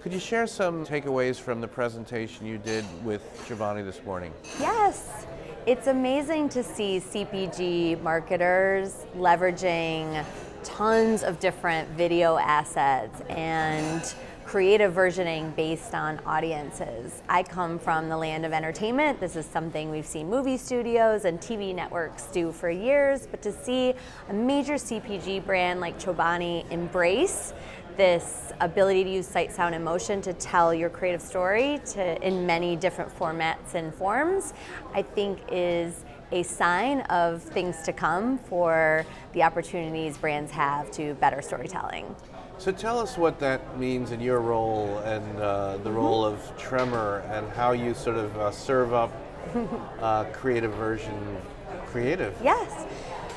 Could you share some takeaways from the presentation you did with Chobani this morning? Yes. It's amazing to see CPG marketers leveraging tons of different video assets and creative versioning based on audiences. I come from the land of entertainment. This is something we've seen movie studios and TV networks do for years, but to see a major CPG brand like Chobani embrace this ability to use sight, sound, and motion to tell your creative story in many different formats and forms, I think is a sign of things to come for the opportunities brands have to better storytelling. So tell us what that means in your role and the role of Tremor and how you sort of serve up creative version creative. Yes.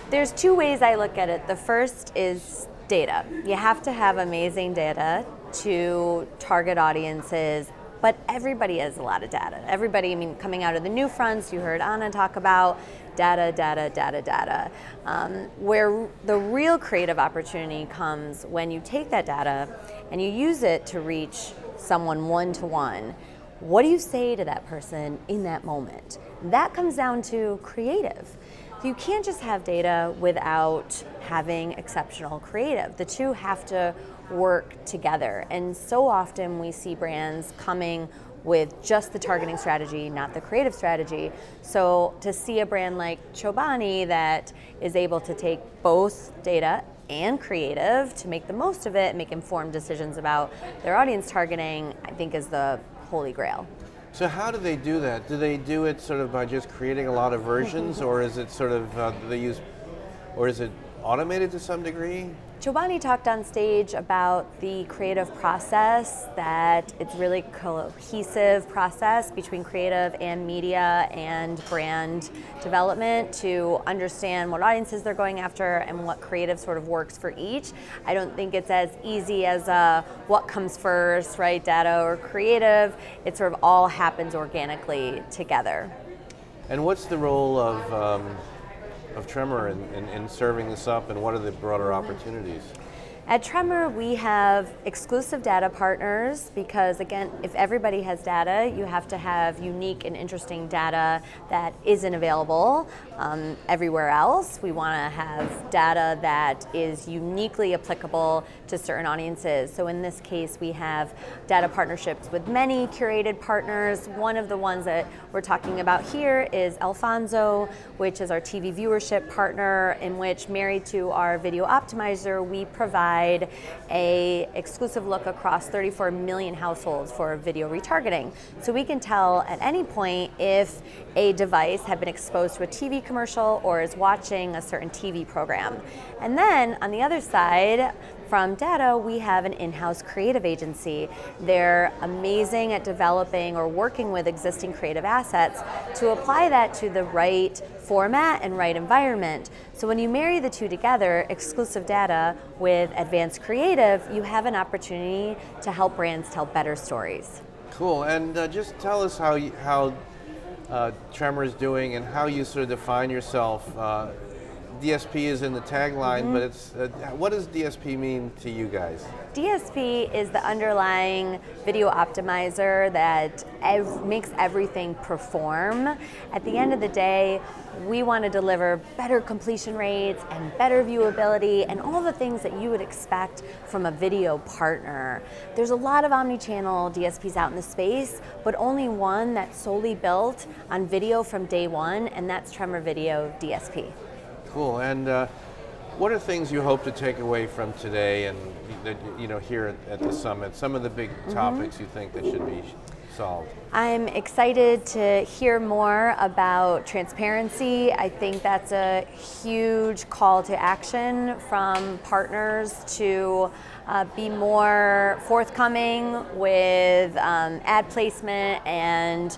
There's two ways I look at it. The first is data. You have to have amazing data to target audiences, but everybody has a lot of data. Everybody, I mean, coming out of the new fronts, you heard Anna talk about data, data, data, data. Where the real creative opportunity comes when you take that data and you use it to reach someone one-to-one. What do you say to that person in that moment? That comes down to creative. You can't just have data without having exceptional creative. The two have to work together. And so often we see brands coming with just the targeting strategy, not the creative strategy. So to see a brand like Chobani that is able to take both data and creative to make the most of it, make informed decisions about their audience targeting, I think is the holy grail. So how do they do that? Do they do it sort of by just creating a lot of versions, or is it sort of or is it automated to some degree? Chobani talked on stage about the creative process, that it's really cohesive process between creative and media and brand development to understand what audiences they're going after and what creative sort of works for each. I don't think it's as easy as what comes first, right, data or creative. It sort of all happens organically together. And what's the role of Tremor in serving this up, and what are the broader opportunities? At Tremor, we have exclusive data partners because, again, if everybody has data, you have to have unique and interesting data that isn't available everywhere else. We want to have data that is uniquely applicable to certain audiences. So in this case, we have data partnerships with many curated partners. One of the ones that we're talking about here is Alfonso, which is our TV viewership partner, in which, married to our video optimizer, we provide a exclusive look across 34 million households for video retargeting. So we can tell at any point if a device had been exposed to a TV commercial or is watching a certain TV program. And then on the other side, from data, we have an in-house creative agency. They're amazing at developing or working with existing creative assets to apply that to the right format and right environment. So when you marry the two together, exclusive data with advanced creative, you have an opportunity to help brands tell better stories. Cool, and just tell us how Tremor is doing and how you sort of define yourself. DSP is in the tagline, but it's what does DSP mean to you guys? DSP is the underlying video optimizer that makes everything perform. At the end of the day, we want to deliver better completion rates and better viewability and all the things that you would expect from a video partner. There's a lot of omni-channel DSPs out in the space, but only one that's solely built on video from day one, and that's Tremor Video DSP. Cool, and what are things you hope to take away from today and here at the summit? Some of the big topics you think that should be solved? I'm excited to hear more about transparency. I think that's a huge call to action from partners to be more forthcoming with ad placement and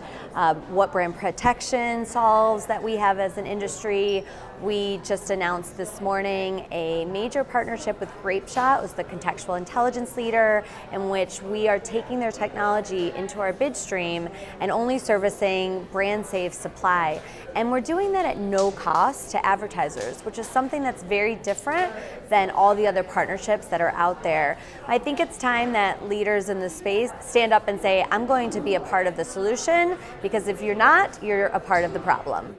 what brand protection solves that we have as an industry. We just announced this morning a major partnership with Grapeshot, who's the contextual intelligence leader, in which we are taking their technology into our bid stream and only servicing brand safe supply. And we're doing that at no cost to advertisers, which is something that's very different than all the other partnerships that are out there. I think it's time that leaders in the space stand up and say, I'm going to be a part of the solution, because if you're not, you're a part of the problem.